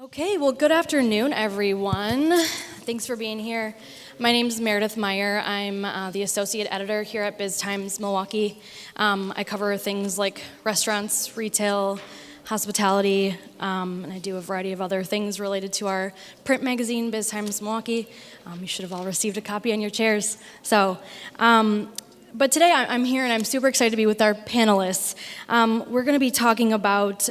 Okay, well, good afternoon, everyone. Thanks for being here. My name is Meredith Meyer. I'm the associate editor here at BizTimes Milwaukee. I cover things like restaurants, retail, hospitality, and I do a variety of other things related to our print magazine, BizTimes Milwaukee. You should have all received a copy on your chairs. But today I'm here and I'm super excited to be with our panelists. We're going to be talking about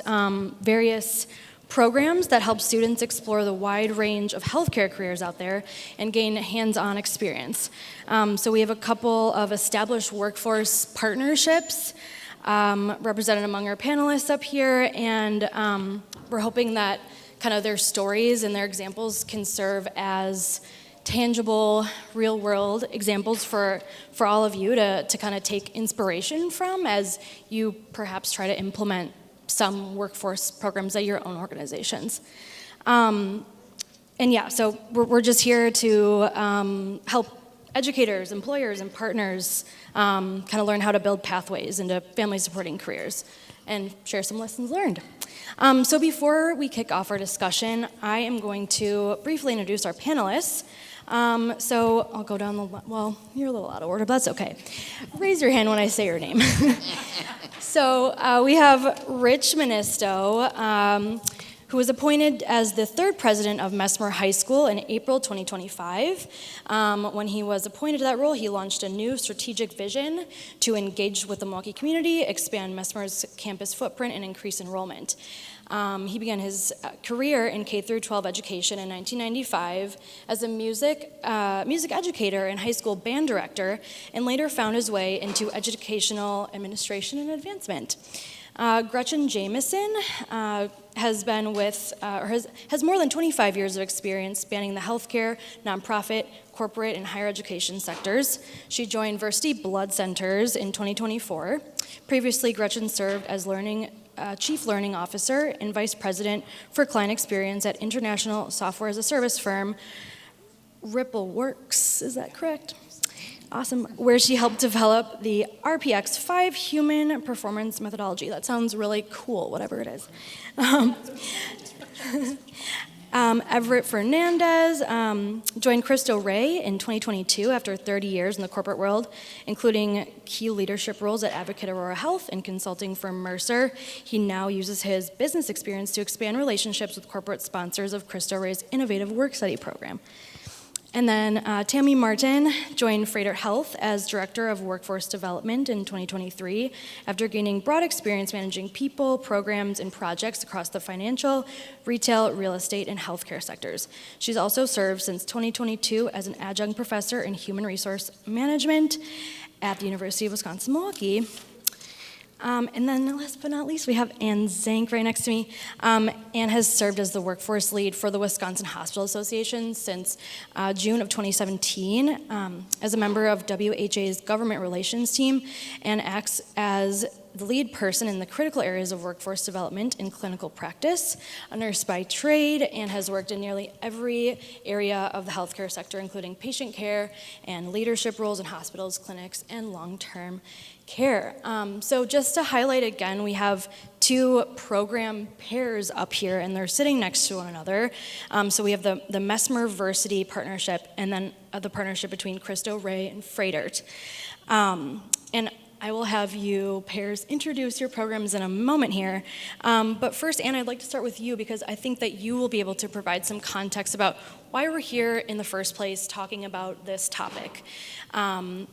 various programs that help students explore the wide range of healthcare careers out there and gain hands-on experience. So we have a couple of established workforce partnerships represented among our panelists up here, and we're hoping that kind of their stories and their examples can serve as tangible, real-world examples for all of you to kind of take inspiration from as you perhaps try to implement some workforce programs at your own organizations. So we're just here to help educators, employers, and partners kind of learn how to build pathways into family-supporting careers and share some lessons learned. So before we kick off our discussion, I am going to briefly introduce our panelists. So I'll go down well, you're a little out of order, but that's okay. Raise your hand when I say your name. So we have Rich Mannisto, who was appointed as the third president of Messmer High School in April 2025. When he was appointed to that role, he launched a new strategic vision to engage with the Milwaukee community, expand Messmer's campus footprint, and increase enrollment. He began his career in K-12 education in 1995 as a music educator and high school band director, and later found his way into educational administration and advancement. Gretchen Jameson has more than 25 years of experience spanning the healthcare, nonprofit, corporate, and higher education sectors. She joined Versiti Blood Centers in 2024. Previously, Gretchen served as Chief Learning Officer and Vice President for Client Experience at international software as a service firm, RippleWorks, is that correct? Awesome, where she helped develop the RPX-5 human performance methodology. That sounds really cool, whatever it is. Everette Fernandes joined Cristo in 2022 after 30 years in the corporate world, including key leadership roles at Advocate Aurora Health and consulting firm Mercer. He now uses his business experience to expand relationships with corporate sponsors of Cristo-Ray's innovative work study program. And then Tami Martin joined Froedtert Health as Director of Workforce Development in 2023 after gaining broad experience managing people, programs, and projects across the financial, retail, real estate, and healthcare sectors. She's also served since 2022 as an adjunct professor in human resource management at the University of Wisconsin-Milwaukee. And then last but not least, we have Ann Zank right next to me. Ann has served as the workforce lead for the Wisconsin Hospital Association since June of 2017 as a member of WHA's government relations team and acts as the lead person in the critical areas of workforce development and clinical practice, a nurse by trade, and has worked in nearly every area of the healthcare sector, including patient care and leadership roles in hospitals, clinics, and long-term care. So just to highlight again, we have two program pairs up here, and they're sitting next to one another. So we have the Messmer Versiti partnership, and then the partnership between Cristo-Ray and Froedtert. And I will have you pairs introduce your programs in a moment here. But first, Anne, I'd like to start with you because I think that you will be able to provide some context about why we're here in the first place talking about this topic. The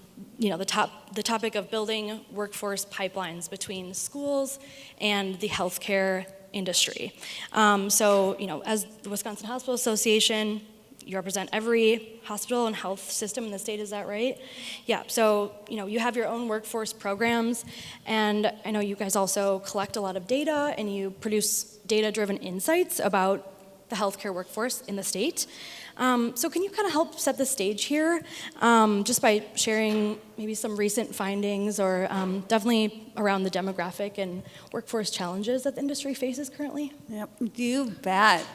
topic of building workforce pipelines between schools and the healthcare industry. As the Wisconsin Hospital Association, you represent every hospital and health system in the state, is that right? Yeah, so, you have your own workforce programs, and I know you guys also collect a lot of data, and you produce data-driven insights about the healthcare workforce in the state. So can you kind of help set the stage here, just by sharing maybe some recent findings or definitely around the demographic and workforce challenges that the industry faces currently? Yep, you bet.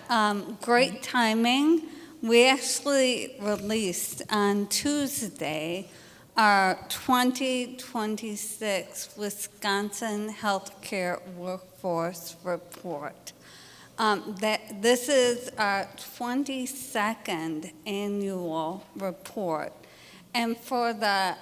Great timing. We actually released on Tuesday our 2026 Wisconsin Healthcare Workforce Report. This is our 22nd annual report. And for about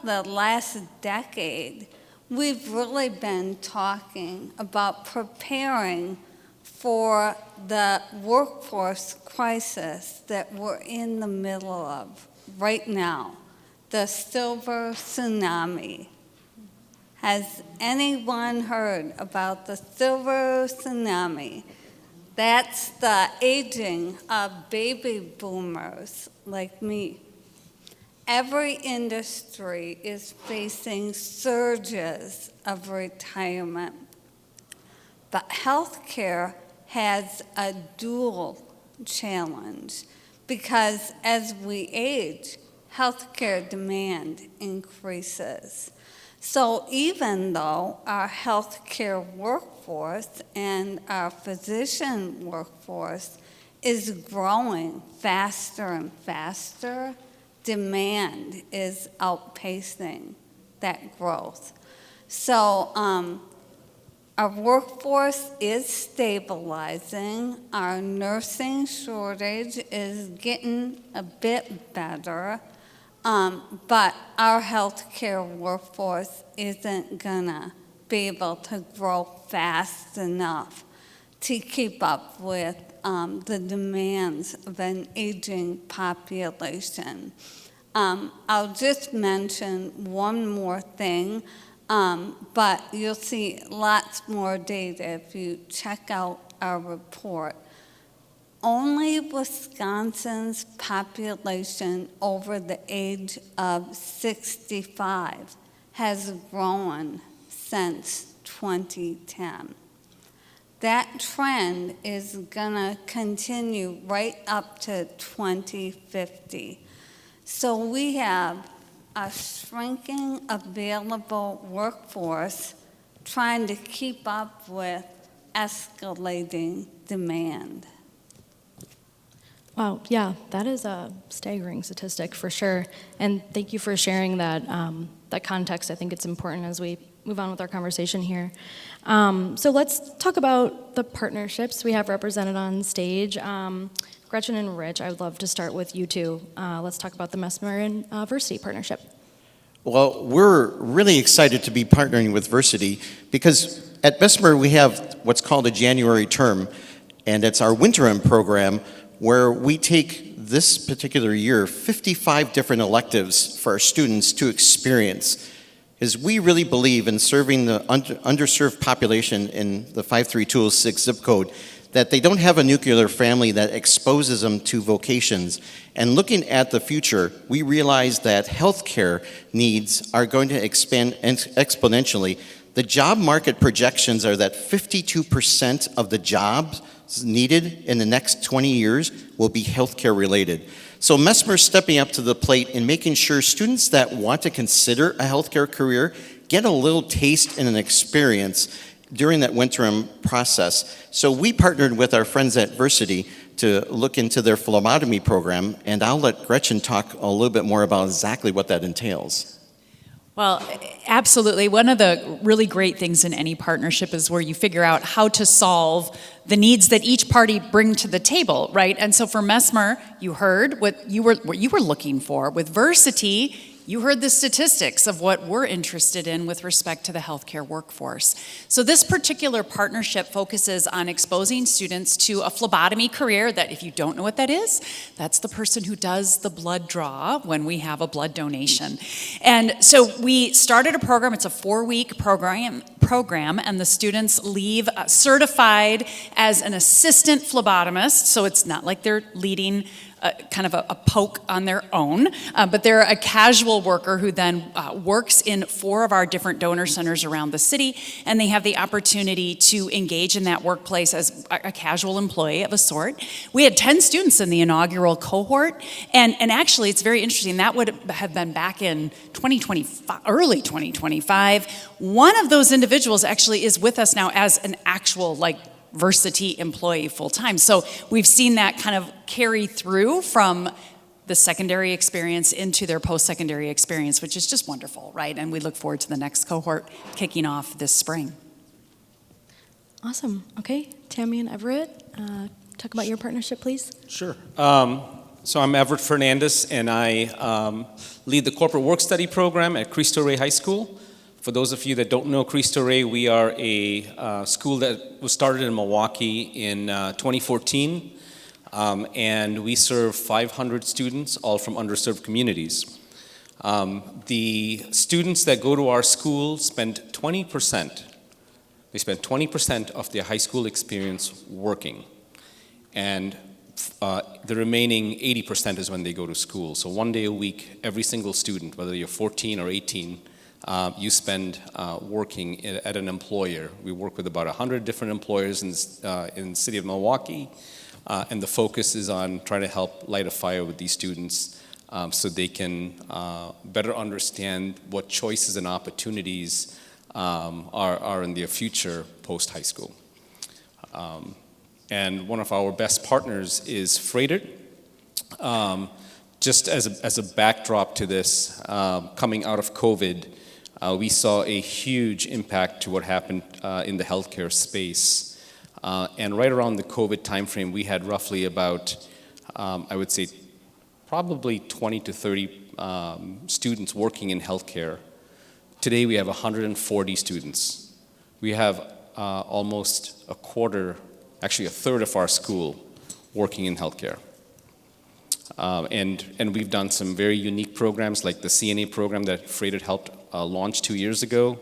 the last decade, we've really been talking about preparing for the workforce crisis that we're in the middle of right now, the silver tsunami. Has anyone heard about the silver tsunami? That's the aging of baby boomers like me. Every industry is facing surges of retirement, but healthcare has a dual challenge because as we age, healthcare demand increases. So even though our healthcare workforce and our physician workforce is growing faster and faster, demand is outpacing that growth. So our workforce is stabilizing. Our nursing shortage is getting a bit better. But our healthcare workforce isn't gonna be able to grow fast enough to keep up with the demands of an aging population. I'll just mention one more thing, but you'll see lots more data if you check out our report. Only Wisconsin's population over the age of 65 has grown since 2010. That trend is gonna continue right up to 2050. So we have a shrinking available workforce trying to keep up with escalating demand. Wow, yeah, that is a staggering statistic for sure. And thank you for sharing that, that context. I think it's important as we move on with our conversation here. So let's talk about the partnerships we have represented on stage. Gretchen and Rich, I would love to start with you two. Let's talk about the Messmer and Versiti partnership. Well, we're really excited to be partnering with Versiti because at Messmer we have what's called a January term, and it's our winter program where we take this particular year 55 different electives for our students to experience. Because we really believe in serving the underserved population in the 53206 zip code, that they don't have a nuclear family that exposes them to vocations. And looking at the future, we realize that healthcare needs are going to expand exponentially. The job market projections are that 52% of the jobs needed in the next 20 years will be healthcare related. So Messmer is stepping up to the plate and making sure students that want to consider a healthcare career get a little taste and an experience during that winter process. So we partnered with our friends at Versiti to look into their phlebotomy program, and I'll let Gretchen talk a little bit more about exactly what that entails. Well, absolutely. One of the really great things in any partnership is where you figure out how to solve the needs that each party bring to the table, right? And so for Messmer, you heard what you were looking for. With Versiti, you heard the statistics of what we're interested in with respect to the healthcare workforce. So this particular partnership focuses on exposing students to a phlebotomy career that, if you don't know what that is, that's the person who does the blood draw when we have a blood donation. And so we started a program, it's a 4-week program, and the students leave certified as an assistant phlebotomist, so it's not like they're leading kind of a poke on their own, but they're a casual worker who then works in 4 of our different donor centers around the city, and they have the opportunity to engage in that workplace as a casual employee of a sort. We had 10 students in the inaugural cohort, and actually it's very interesting, that would have been back in 2025, early 2025. One of those individuals actually is with us now as an actual Versiti employee full-time. So we've seen that kind of carry through from the secondary experience into their post-secondary experience, which is just wonderful, right? And we look forward to the next cohort kicking off this spring. Awesome. Okay, Tami and Everette, talk about your partnership, please. Sure. So I'm Everette Fernandes, and I lead the corporate work study program at Cristo High School. For those of you that don't know Cristo, we are a school that was started in Milwaukee in 2014, and we serve 500 students, all from underserved communities. The students that go to our school spend 20%. They spend 20% of their high school experience working, and the remaining 80% is when they go to school. So 1 day a week, every single student, whether you're 14 or 18, you spend working at an employer. We work with about 100 different employers in the city of Milwaukee, and the focus is on trying to help light a fire with these students so they can better understand what choices and opportunities are in their future post-high school. And one of our best partners is Froedtert. Just as a backdrop to this, coming out of COVID, we saw a huge impact to what happened in the healthcare space. And right around the COVID timeframe, we had roughly about, I would say, probably 20 to 30 students working in healthcare. Today we have 140 students. We have almost a quarter, actually a third of our school working in healthcare. And we've done some very unique programs like the CNA program that Froedtert helped launch 2 years ago,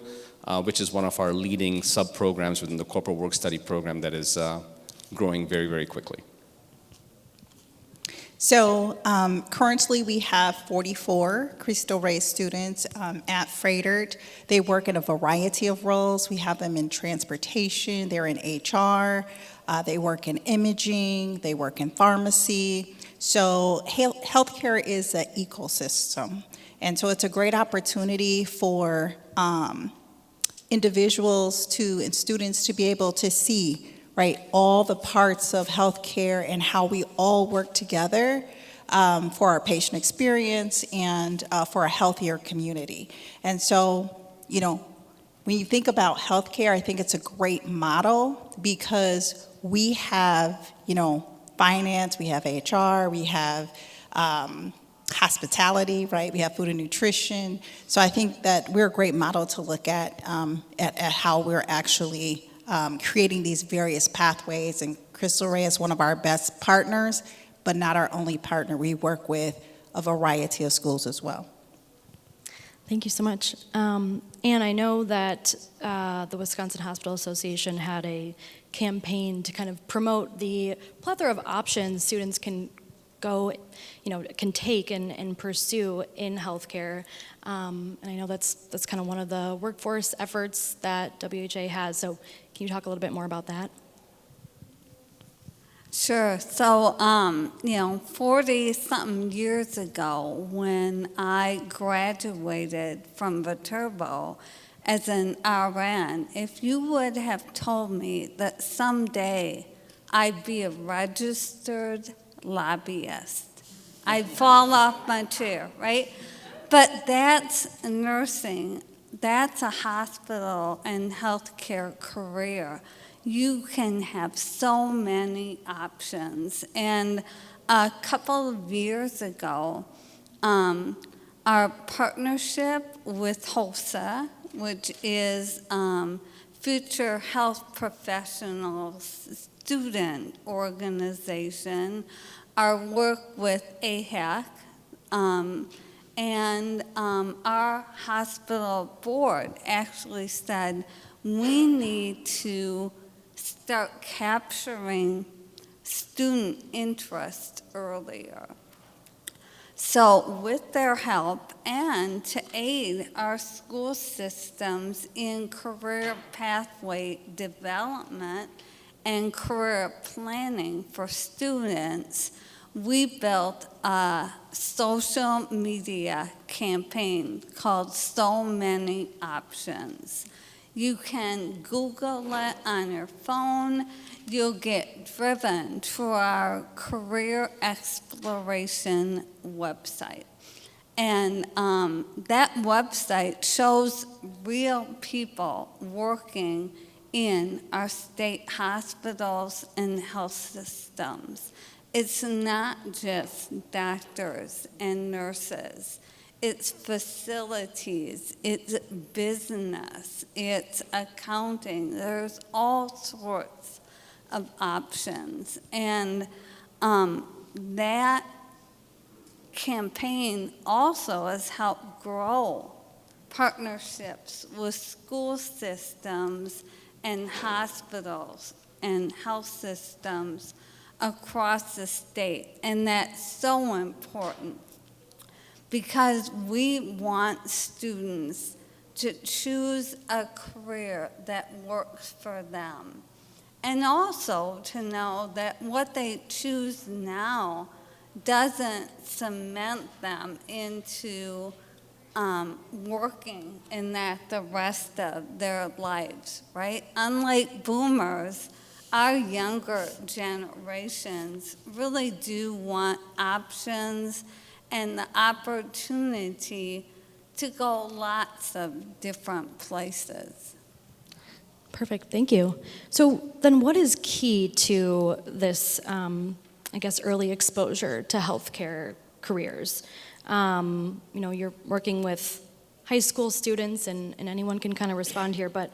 which is one of our leading sub-programs within the corporate work study program that is growing very, very quickly. So currently we have 44 Cristo Rey students at Froedtert. They work in a variety of roles. We have them in transportation, they're in HR, they work in imaging, they work in pharmacy. So healthcare is an ecosystem. And so it's a great opportunity for individuals and students to be able to see, right, all the parts of healthcare and how we all work together for our patient experience and for a healthier community. And so, you know, when you think about healthcare, I think it's a great model because we have, you know, finance, we have HR, we have hospitality, right? We have food and nutrition. So I think that we're a great model to look at how we're actually creating these various pathways. And Cristo Rey is one of our best partners, but not our only partner. We work with a variety of schools as well. Thank you so much. And I know that the Wisconsin Hospital Association had a campaign to kind of promote the plethora of options students can go, you know, can take and pursue in healthcare. And I know that's kind of one of the workforce efforts that WHA has. So can you talk a little bit more about that? Sure. So, 40-something years ago, when I graduated from Viterbo as an RN, if you would have told me that someday I'd be a registered lobbyist, I'd fall off my chair, right? But that's nursing. That's a hospital and healthcare career. You can have so many options. And a couple of years ago, our partnership with HOSA, which is Future Health Professionals Student Organization, our work with AHAC, and our hospital board actually said we need to start capturing student interest earlier. So with their help and to aid our school systems in career pathway development and career planning for students, we built a social media campaign called So Many Options. You can Google it on your phone. You'll get driven to our career exploration website. And that website shows real people working in our state hospitals and health systems. It's not just doctors and nurses. It's facilities, it's business, it's accounting. There's all sorts of options. And that campaign also has helped grow partnerships with school systems and hospitals and health systems across the state. And that's so important because we want students to choose a career that works for them. And also to know that what they choose now doesn't cement them into working in that the rest of their lives, right? Unlike boomers, our younger generations really do want options and the opportunity to go lots of different places. Perfect, thank you. So then what is key to this, I guess, early exposure to healthcare careers? You're working with high school students, and anyone can kind of respond here, but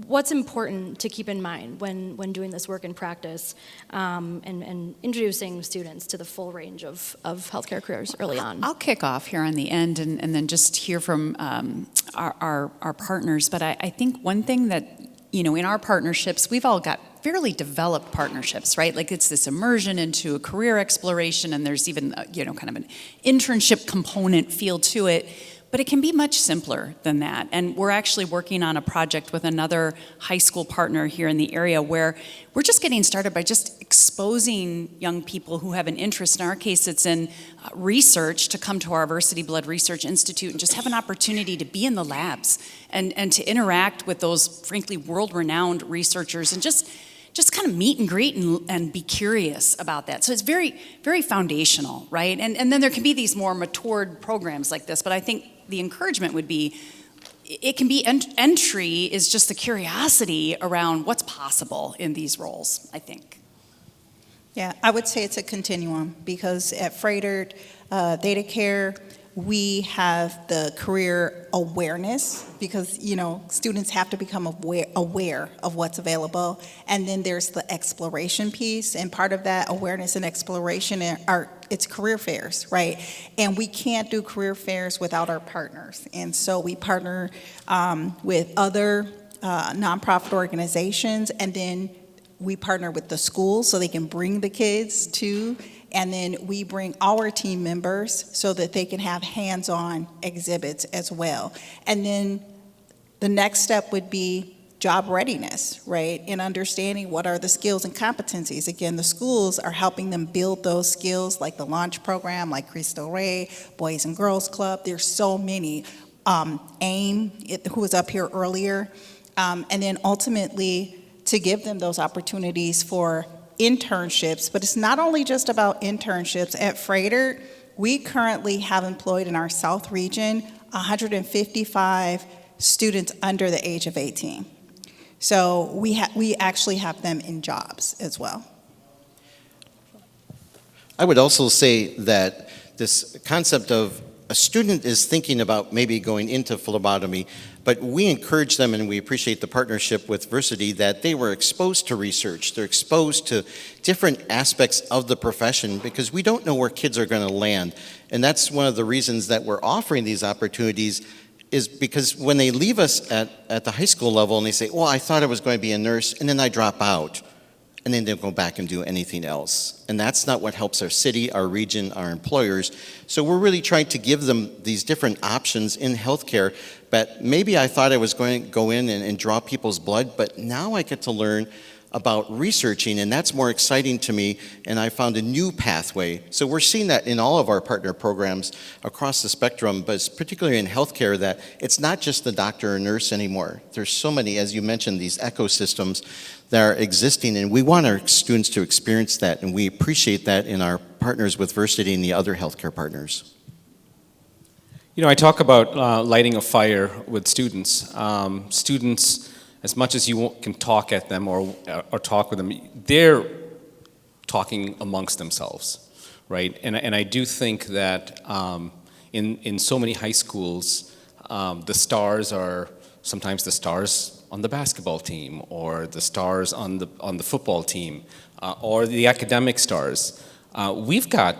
what's important to keep in mind when doing this work in practice and introducing students to the full range of healthcare careers early on? I'll kick off here on the end and then just hear from our partners. But I think one thing that, in our partnerships, we've all got fairly developed partnerships, right? Like it's this immersion into a career exploration, and there's even, kind of an internship component feel to it. But it can be much simpler than that. And we're actually working on a project with another high school partner here in the area where we're just getting started by just exposing young people who have an interest. In our case, it's in research, to come to our Versiti Blood Research Institute and just have an opportunity to be in the labs and to interact with those, frankly, world-renowned researchers and just kind of meet and greet and be curious about that. So it's very, very foundational, right? And then there can be these more matured programs like this, but I think the encouragement would be, it can be entry is just the curiosity around what's possible in these roles, I think. Yeah, I would say it's a continuum because at Froedtert Data Care, we have the career awareness because, students have to become aware of what's available. And then there's the exploration piece. And part of that awareness and exploration it's career fairs, right? And we can't do career fairs without our partners. And so we partner with other nonprofit organizations, and then we partner with the schools so they can bring the kids to. And then we bring our team members so that they can have hands-on exhibits as well. And then the next step would be job readiness, right? And understanding what are the skills and competencies. Again, the schools are helping them build those skills, like the launch program, like Cristo, Boys and Girls Club. There's so many. AIM, who was up here earlier. And then ultimately to give them those opportunities for internships, but it's not only just about internships. At Froedtert, we currently have employed in our South region 155 students under the age of 18. So we actually have them in jobs as well. I would also say that this concept of a student is thinking about maybe going into phlebotomy, but we encourage them, and we appreciate the partnership with Versiti, that they were exposed to research. They're exposed to different aspects of the profession because we don't know where kids are going to land. And that's one of the reasons that we're offering these opportunities, is because when they leave us at the high school level and they say, well, I thought I was going to be a nurse, and then I drop out, and then they'll go back and do anything else. And that's not what helps our city, our region, our employers. So we're really trying to give them these different options in healthcare. But maybe I thought I was going to go in and draw people's blood, but now I get to learn about researching, and that's more exciting to me, and I found a new pathway. So we're seeing that in all of our partner programs across the spectrum, but it's particularly in healthcare that it's not just the doctor or nurse anymore. There's so many, as you mentioned, these ecosystems that are existing, and we want our students to experience that, and we appreciate that in our partners with Versiti and the other healthcare partners. I talk about lighting a fire with students. Students as much as you can talk at them or talk with them, they're talking amongst themselves, right? And I do think that in so many high schools, the stars are sometimes the stars on the basketball team, or the stars on the football team, or the academic stars. We've got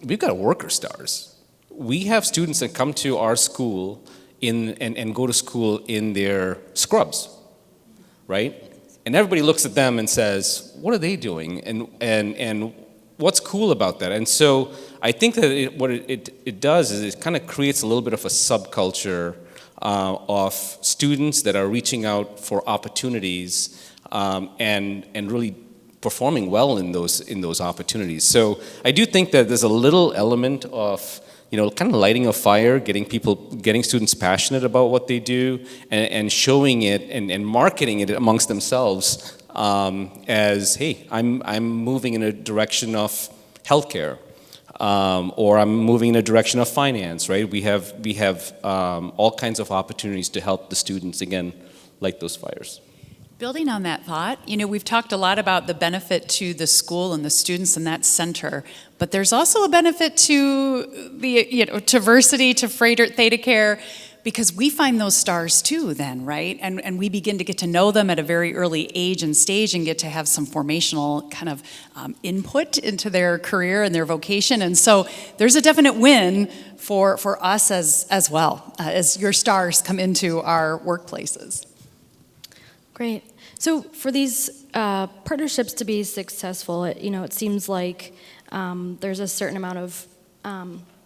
worker stars. We have students that come to our school and go to school in their scrubs, right? And everybody looks at them and says, "What are they doing?" And what's cool about that? And so I think that what it does is it kind of creates a little bit of a subculture of students that are reaching out for opportunities and really performing well in those opportunities. So I do think that there's a little element of kind of lighting a fire, getting students passionate about what they do, and showing it and marketing it amongst themselves as, hey, I'm moving in a direction of healthcare, or I'm moving in a direction of finance, right? We have all kinds of opportunities to help the students, again, light those fires. Building on that thought, we've talked a lot about the benefit to the school and the students in that center, but there's also a benefit to to Versiti, to Froedtert Theta Care, because we find those stars too then, right? And we begin to get to know them at a very early age and stage and get to have some formational kind of input into their career and their vocation. And so there's a definite win for us as well, as your stars come into our workplaces. Great. So for these partnerships to be successful, it seems like there's a certain amount of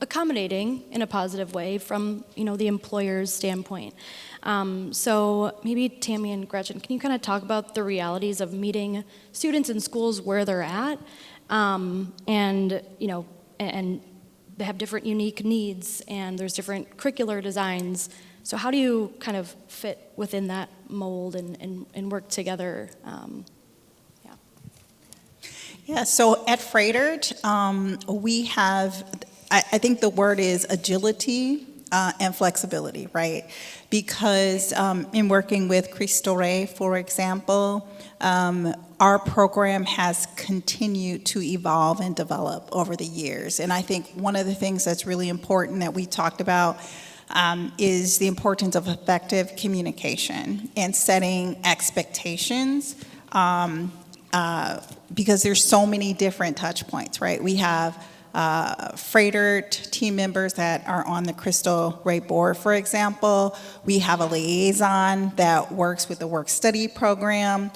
accommodating in a positive way from the employer's standpoint. So maybe Tami and Gretchen, can you kind of talk about the realities of meeting students in schools where they're at, and they have different unique needs, and there's different curricular designs. So how do you kind of fit within that mold and work together? Yeah, so at Froedtert, we have, I think the word is agility and flexibility, right? Because in working with Cristo, for example, our program has continued to evolve and develop over the years. And I think one of the things that's really important that we talked about is the importance of effective communication and setting expectations, because there's so many different touch points, right? We have Froedtert team members that are on the Cristo board, for example. We have a liaison that works with the work-study program.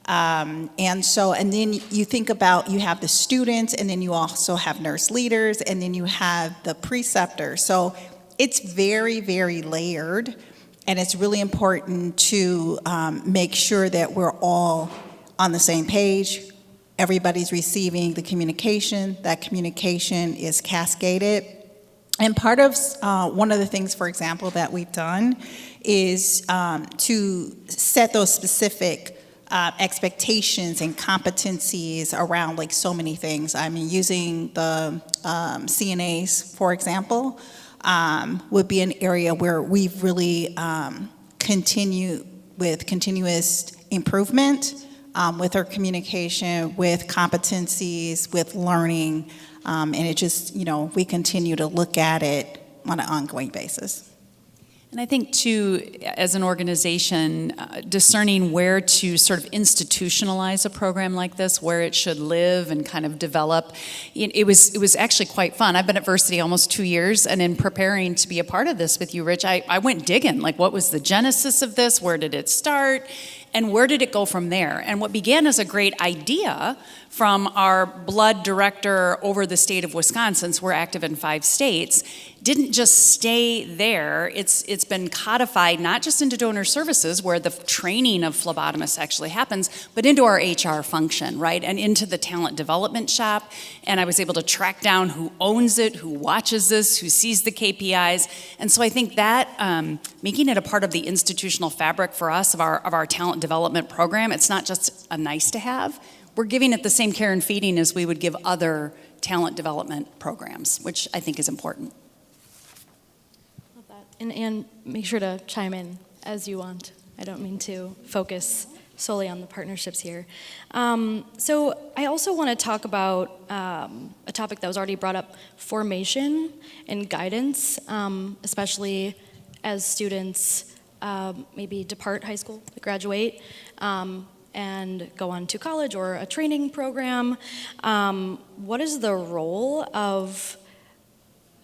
And then you think about, you have the students, and then you also have nurse leaders, and then you have the preceptors. So it's very, very layered, and it's really important to make sure that we're all on the same page. Everybody's receiving the communication. That communication is cascaded. And part of one of the things, for example, that we've done is to set those specific expectations and competencies around like so many things. I mean, using the CNAs, for example, would be an area where we've really continued with continuous improvement with our communication, with competencies, with learning, and it just, we continue to look at it on an ongoing basis. And I think, too, as an organization, discerning where to sort of institutionalize a program like this, where it should live and kind of develop, it was actually quite fun. I've been at Versiti almost 2 years, and in preparing to be a part of this with you, Rich, I went digging, like what was the genesis of this, where did it start, and where did it go from there? And what began as a great idea from our blood director over the state of Wisconsin, so we're active in 5 states, didn't just stay there. It's been codified not just into donor services, where the training of phlebotomists actually happens, but into our HR function, right? And into the talent development shop. And I was able to track down who owns it, who watches this, who sees the KPIs. And so I think that making it a part of the institutional fabric for us of our talent development program, it's not just a nice to have. We're giving it the same care and feeding as we would give other talent development programs, which I think is important. And make sure to chime in as you want. I don't mean to focus solely on the partnerships here. So I also want to talk about a topic that was already brought up, formation and guidance, especially as students maybe depart high school, graduate, and go on to college or a training program. What is the role of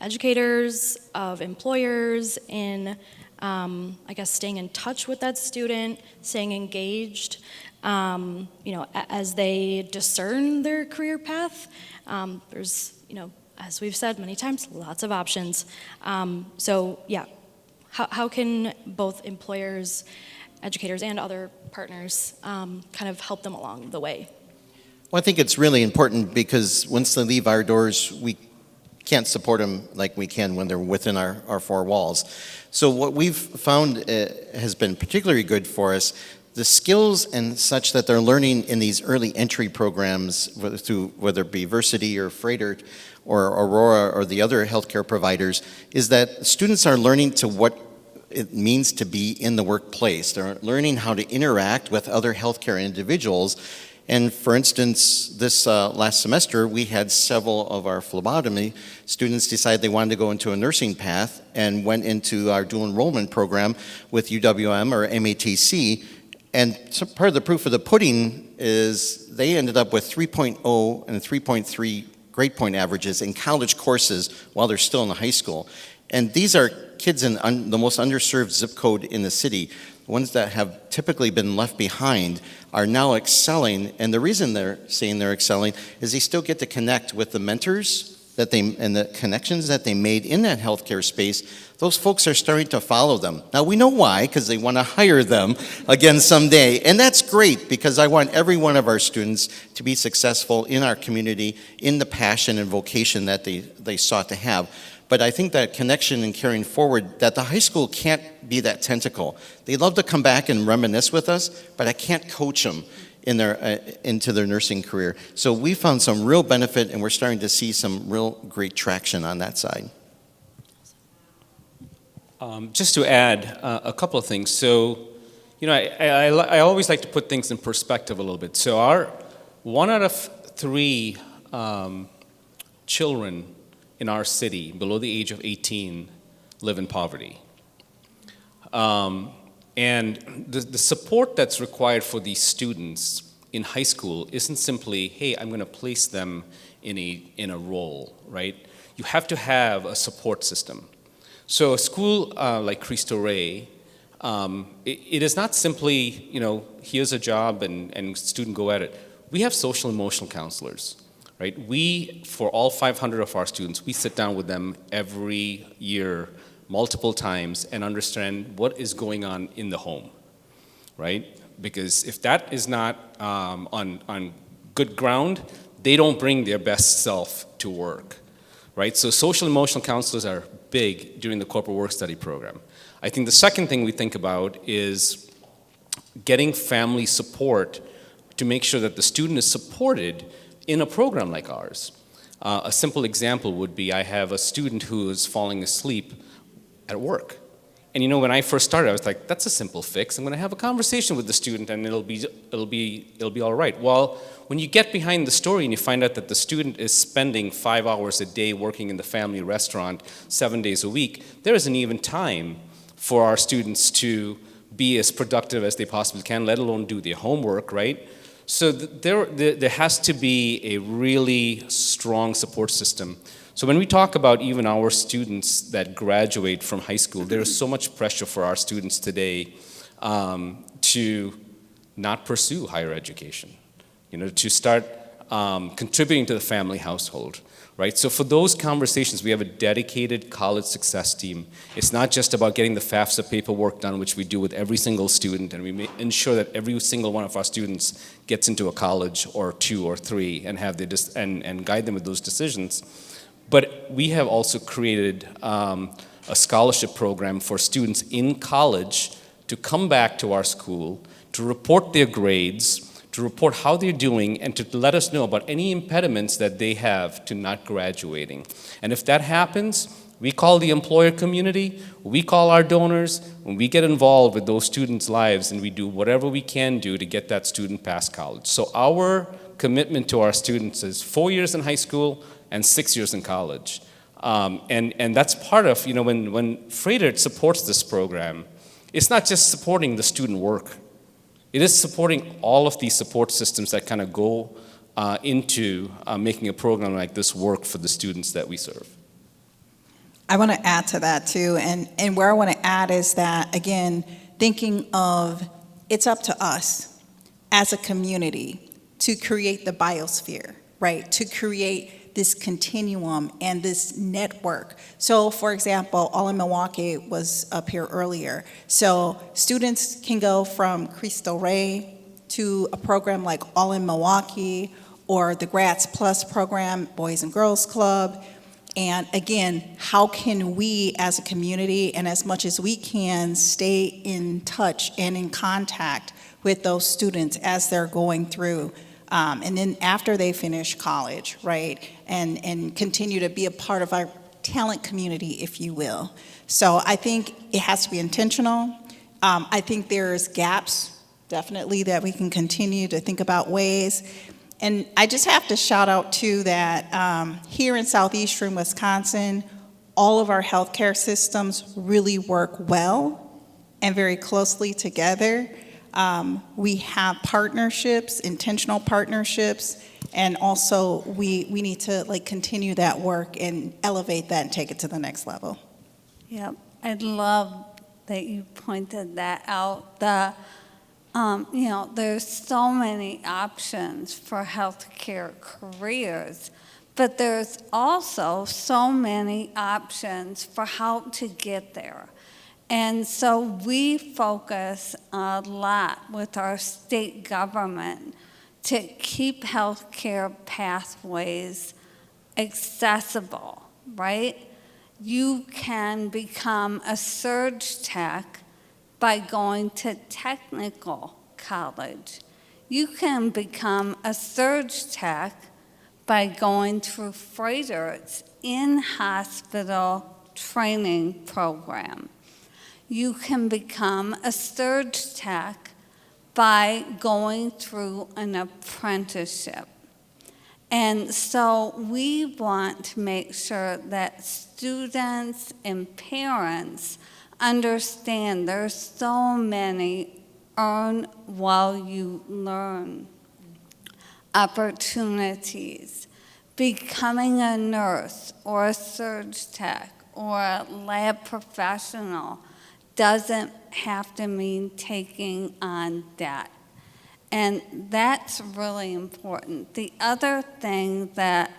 educators, of employers in I guess staying in touch with that student, staying engaged, as they discern their career path? There's, as we've said many times, lots of options. So yeah, how can both employers, educators, and other partners kind of help them along the way? Well, I think it's really important because once they leave our doors, we can't support them like we can when they're within our four walls. So what we've found has been particularly good for us, the skills and such that they're learning in these early entry programs, whether it be Versiti or Froedtert or Aurora or the other healthcare providers, is that students are learning to what it means to be in the workplace. They're learning how to interact with other healthcare individuals. And for instance, this last semester, we had several of our phlebotomy students decide they wanted to go into a nursing path and went into our dual enrollment program with UWM or MATC. And so part of the proof of the pudding is they ended up with 3.0 and 3.3 grade point averages in college courses while they're still in high school. And these are kids in the most underserved zip code in the city. The ones that have typically been left behind are now excelling, and the reason they're saying they're excelling is they still get to connect with the mentors and the connections that they made in that healthcare space. Those folks are starting to follow them. Now we know why, because they want to hire them again someday, and that's great because I want every one of our students to be successful in our community, in the passion and vocation that they sought to have. But I think that connection and carrying forward, that the high school can't be that tentacle. They love to come back and reminisce with us, but I can't coach them into their nursing career. So we found some real benefit, and we're starting to see some real great traction on that side. Just to add a couple of things. So, I always like to put things in perspective a little bit. So 1 out of 3 children in our city below the age of 18 live in poverty. And the support that's required for these students in high school isn't simply, hey, I'm going to place them in a role, right? You have to have a support system. So a school like Cristo Rey, it is not simply, here's a job and student go at it. We have social emotional counselors. Right? We, for all 500 of our students, we sit down with them every year, multiple times, and understand what is going on in the home, right? Because if that is not on good ground, they don't bring their best self to work, right? So social emotional counselors are big during the corporate work study program. I think the second thing we think about is getting family support to make sure that the student is supported in a program like ours. A simple example would be I have a student who is falling asleep at work. And when I first started, I was like, that's a simple fix. I'm going to have a conversation with the student and it'll be all right. Well, when you get behind the story and you find out that the student is spending 5 hours a day working in the family restaurant 7 days a week, there isn't even time for our students to be as productive as they possibly can, let alone do their homework, right? So there has to be a really strong support system. So when we talk about even our students that graduate from high school, there is so much pressure for our students today to not pursue higher education, to start contributing to the family household, right? So for those conversations, we have a dedicated college success team. It's not just about getting the FAFSA paperwork done, which we do with every single student, and we ensure that every single one of our students gets into a college or 2 or 3 and have and guide them with those decisions. But we have also created a scholarship program for students in college to come back to our school, to report their grades, to report how they're doing, and to let us know about any impediments that they have to not graduating. And if that happens, We call the employer community, we call our donors, when we get involved with those students' lives, and we do whatever we can do to get that student past college. So our commitment to our students is 4 years in high school and 6 years in college. And that's part of, when Froedtert supports this program, it's not just supporting the student work. It is supporting all of these support systems that kind of go into making a program like this work for the students that we serve. I want to add to that too, and where I want to add is that, again, thinking of it's up to us as a community to create the biosphere, right? To create this continuum and this network. So, for example, All in Milwaukee was up here earlier. So students can go from Cristo to a program like All in Milwaukee or the Grads Plus program, Boys and Girls Club. And again, how can we as a community and as much as we can stay in touch and in contact with those students as they're going through, and then after they finish college, right? And continue to be a part of our talent community, if you will. So I think it has to be intentional. I think there's gaps, definitely, that we can continue to think about ways. And I just have to shout out, too, that here in southeastern Wisconsin, all of our healthcare systems really work well and very closely together. We have partnerships, intentional partnerships, and also we need to continue that work and elevate that and take it to the next level. Yep, I love that you pointed that out. There's so many options for healthcare careers, but there's also so many options for how to get there. And so we focus a lot with our state government to keep healthcare pathways accessible, right? You can become a surge tech by going to technical college. You can become a surge tech by going through Froedtert's in-hospital training program. You can become a surge tech by going through an apprenticeship. And so we want to make sure that students and parents understand there's so many earn while you learn opportunities. Becoming a nurse or a surge tech or a lab professional doesn't have to mean taking on debt. And that's really important. The other thing that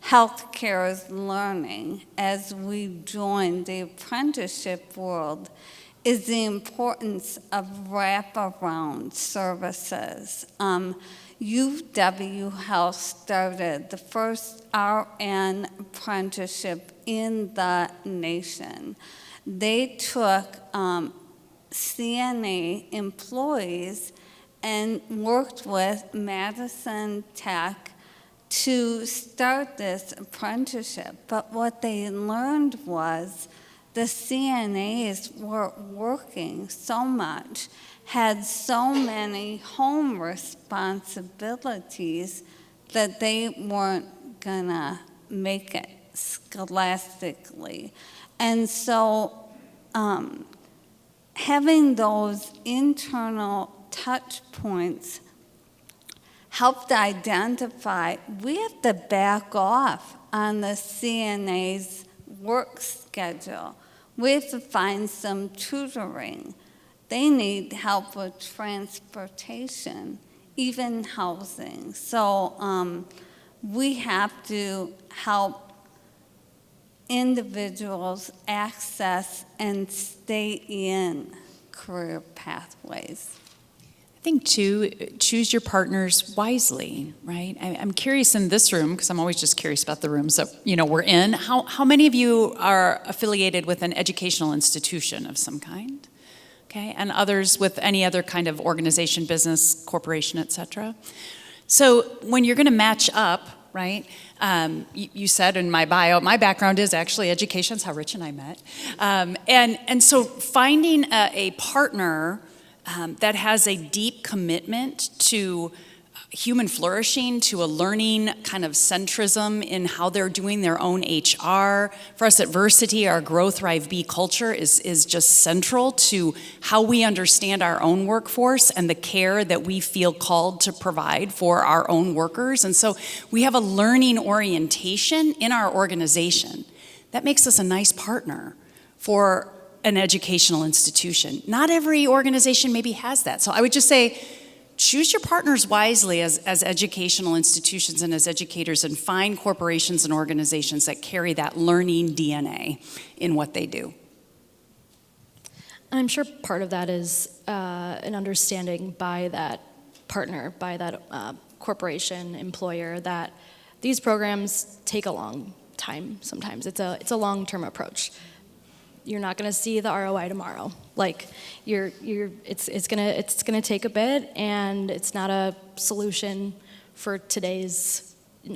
healthcare is learning as we join the apprenticeship world is the importance of wraparound services. UW Health started the first RN apprenticeship in the nation. They took CNA employees and worked with Madison Tech to start this apprenticeship. But what they learned was the CNAs were working so much, had so many home responsibilities that they weren't gonna make it scholastically. And so having those internal touch points helped identify we have to back off on the CNA's work schedule. We have to find some tutoring. They need help with transportation, even housing. So we have to help individuals access and stay in career pathways. I think, too, choose your partners wisely, right? I'm curious in this room, because I'm always just curious about the rooms that we're in. How many of you are affiliated with an educational institution of some kind? Okay, and others with any other kind of organization, business, corporation, et cetera. So when you're going to match up, right? You said in my bio, my background is actually education. That's how Rich and I met. And so finding a partner that has a deep commitment to human flourishing, to a learning kind of centrism in how they're doing their own HR. For us at Versiti, our Grow, Thrive, Be culture is just central to how we understand our own workforce and the care that we feel called to provide for our own workers. And so we have a learning orientation in our organization. That makes us a nice partner for an educational institution. Not every organization maybe has that. So I would just say, choose your partners wisely as educational institutions and as educators, and find corporations and organizations that carry that learning DNA in what they do. I'm sure part of that is an understanding by that partner, by that corporation, employer, that these programs take a long time sometimes. It's a long-term approach. You're not going to see the ROI tomorrow. Like it's gonna take a bit, and it's not a solution for today's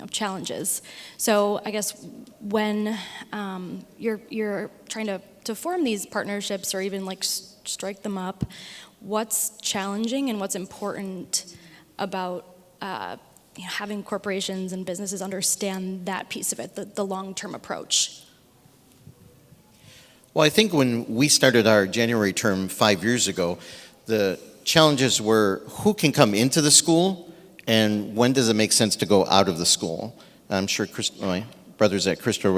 challenges. So I guess when you're trying to form these partnerships or even like strike them up, what's challenging and what's important about having corporations and businesses understand that piece of it, the long-term approach? Well, I think when we started our January term 5 years ago, the challenges were who can come into the school and when does it make sense to go out of the school. I'm sure my brothers at Cristo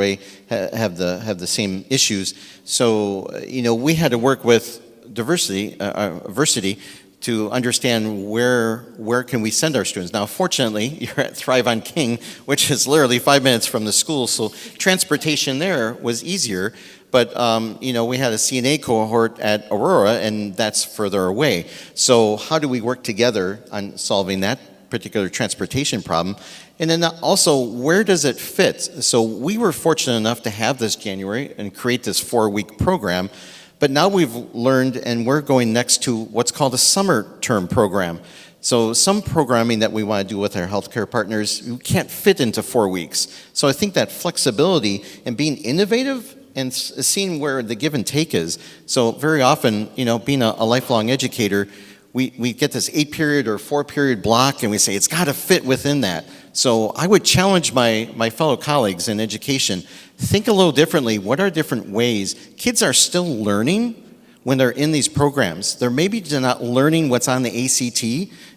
have the same issues. So, we had to work with Versiti to understand where can we send our students. Now, fortunately, you're at Thrive on King, which is literally 5 minutes from the school, so transportation there was easier. But, we had a CNA cohort at Aurora, and that's further away. So how do we work together on solving that particular transportation problem? And then also, where does it fit? So we were fortunate enough to have this January and create this 4-week program. But now we've learned, and we're going next to what's called a summer term program. So some programming that we want to do with our healthcare partners, you can't fit into 4 weeks. So I think that flexibility and being innovative and seeing where the give and take is. So very often, being a lifelong educator, we get this 8-period or 4-period block, and we say it's got to fit within that. So I would challenge my fellow colleagues in education, think a little differently. What are different ways? Kids are still learning when they're in these programs. They're not learning what's on the ACT,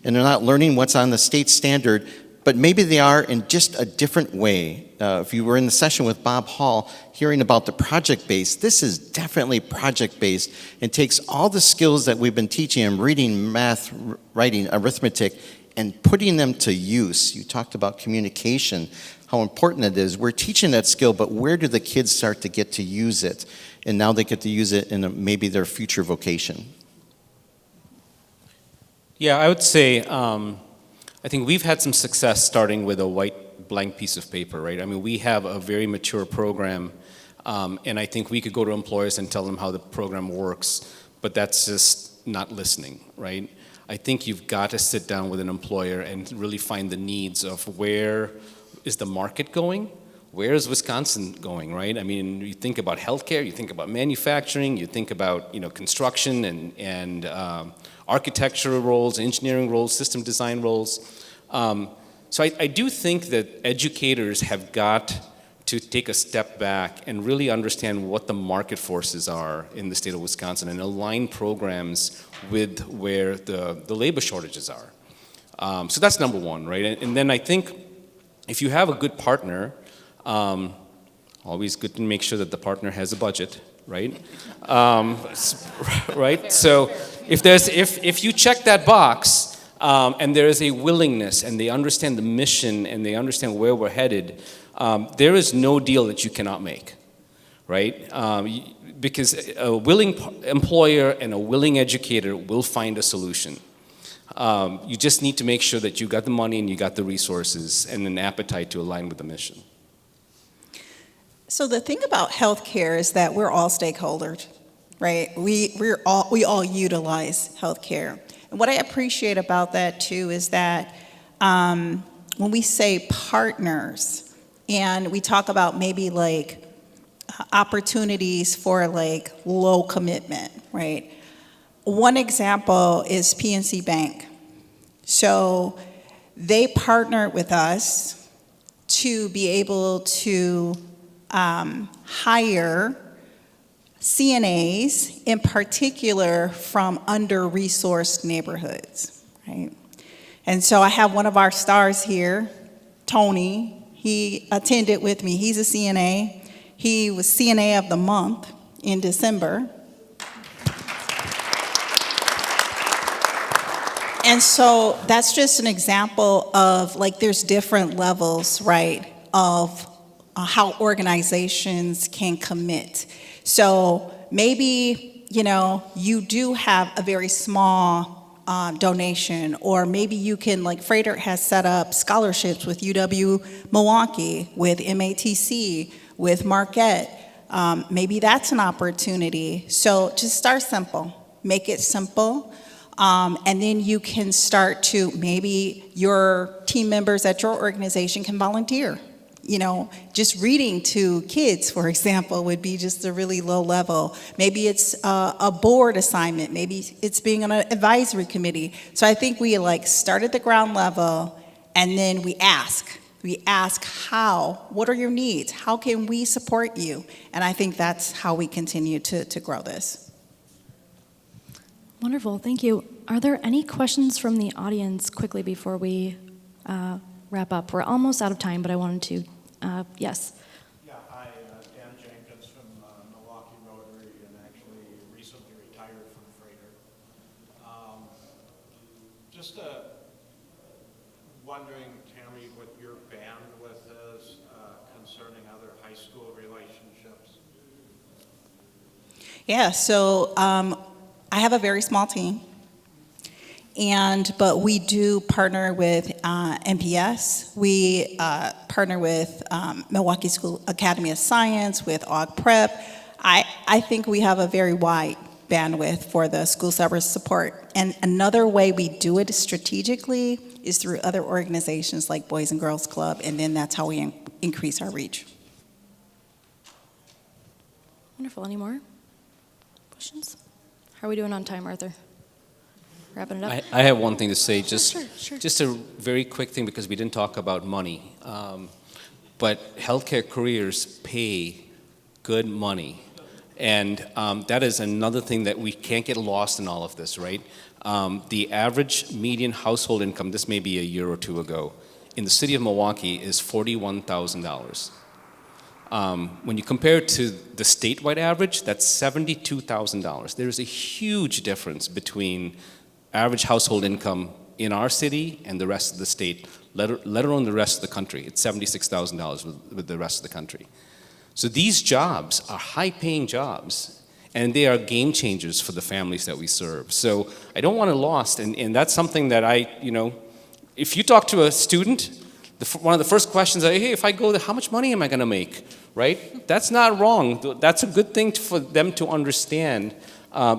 and they're not learning what's on the state standard, but maybe they are in just a different way. If you were in the session with Bob Hall, hearing about the project-based, this is definitely project-based and takes all the skills that we've been teaching them, reading, math, writing, arithmetic, and putting them to use. You talked about communication, how important it is. We're teaching that skill, but where do the kids start to get to use it? And now they get to use it in maybe their future vocation. Yeah, I would say, I think we've had some success starting with a white blank piece of paper, right? I mean, we have a very mature program, and I think we could go to employers and tell them how the program works, but that's just not listening, right? I think you've got to sit down with an employer and really find the needs of where is the market going? Where is Wisconsin going, right? I mean, you think about healthcare, you think about manufacturing, you think about, construction and architectural roles, engineering roles, system design roles. So I do think that educators have got to take a step back and really understand what the market forces are in the state of Wisconsin and align programs with where the labor shortages are. So that's number one, right? And then I think if you have a good partner, always good to make sure that the partner has a budget, right? Right? So if you check that box, and there is a willingness, and they understand the mission, and they understand where we're headed, there is no deal that you cannot make, right? Because a willing employer and a willing educator will find a solution. You just need to make sure that you got the money and you got the resources and an appetite to align with the mission. So the thing about healthcare is that we're all stakeholders, right? We all utilize healthcare. And what I appreciate about that too is that when we say partners, and we talk about maybe like opportunities for like low commitment, right? One example is PNC Bank. So they partnered with us to be able to hire CNAs, in particular from under-resourced neighborhoods, right? And so I have one of our stars here, Tony. He attended with me. He's a CNA. He was CNA of the month in December. And so that's just an example of, like, there's different levels, right, of how organizations can commit. So maybe, you know, you do have a very small donation, or maybe you can, like Froedtert has set up scholarships with UW Milwaukee, with MATC, with Marquette. Maybe that's an opportunity. So just start simple, make it simple. And then you can start to, maybe your team members at your organization can volunteer. You know, just reading to kids, for example, would be just a really low level. Maybe it's a board assignment. Maybe it's being on an advisory committee. So I think we like start at the ground level, and then we ask. We ask how, what are your needs? How can we support you? And I think that's how we continue to grow this. Wonderful, thank you. Are there any questions from the audience quickly before we wrap up? We're almost out of time, but I wanted to, yes. Yeah, hi, Dan Jenkins from Milwaukee Rotary, and actually recently retired from Froedtert. Just wondering, Tami, what your bandwidth is concerning other high school relationships. Yeah, so I have a very small team. But we do partner with MPS. We partner with Milwaukee School Academy of Science, with AUG Prep. I think we have a very wide bandwidth for the school service support. And another way we do it strategically is through other organizations like Boys and Girls Club, and then that's how we increase our reach. Wonderful, any more questions? How are we doing on time, Arthur? Wrapping it up? I have one thing to say, just Sure. just a very quick thing, because we didn't talk about money. But healthcare careers pay good money. And that is another thing that we can't get lost in all of this, right? The average median household income, this may be a year or two ago, in the city of Milwaukee is $41,000. When you compare it to the statewide average, that's $72,000. There's a huge difference between average household income in our city and the rest of the state, let alone the rest of the country. It's $76,000 with the rest of the country. So these jobs are high-paying jobs, and they are game changers for the families that we serve. So I don't want it lost, and that's something that if you talk to a student, one of the first questions are, hey, if I go there, how much money am I going to make, right? That's not wrong. That's a good thing for them to understand.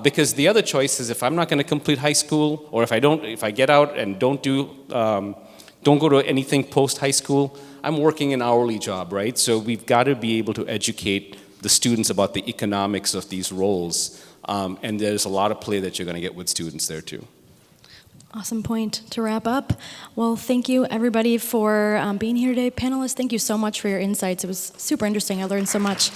Because the other choice is, if I'm not going to complete high school, or if I get out and don't go to anything post high school, I'm working an hourly job, right? So we've got to be able to educate the students about the economics of these roles, and there's a lot of play that you're going to get with students there too. Awesome point to wrap up. Well, thank you everybody for being here today. Panelists, thank you so much for your insights. It was super interesting. I learned so much.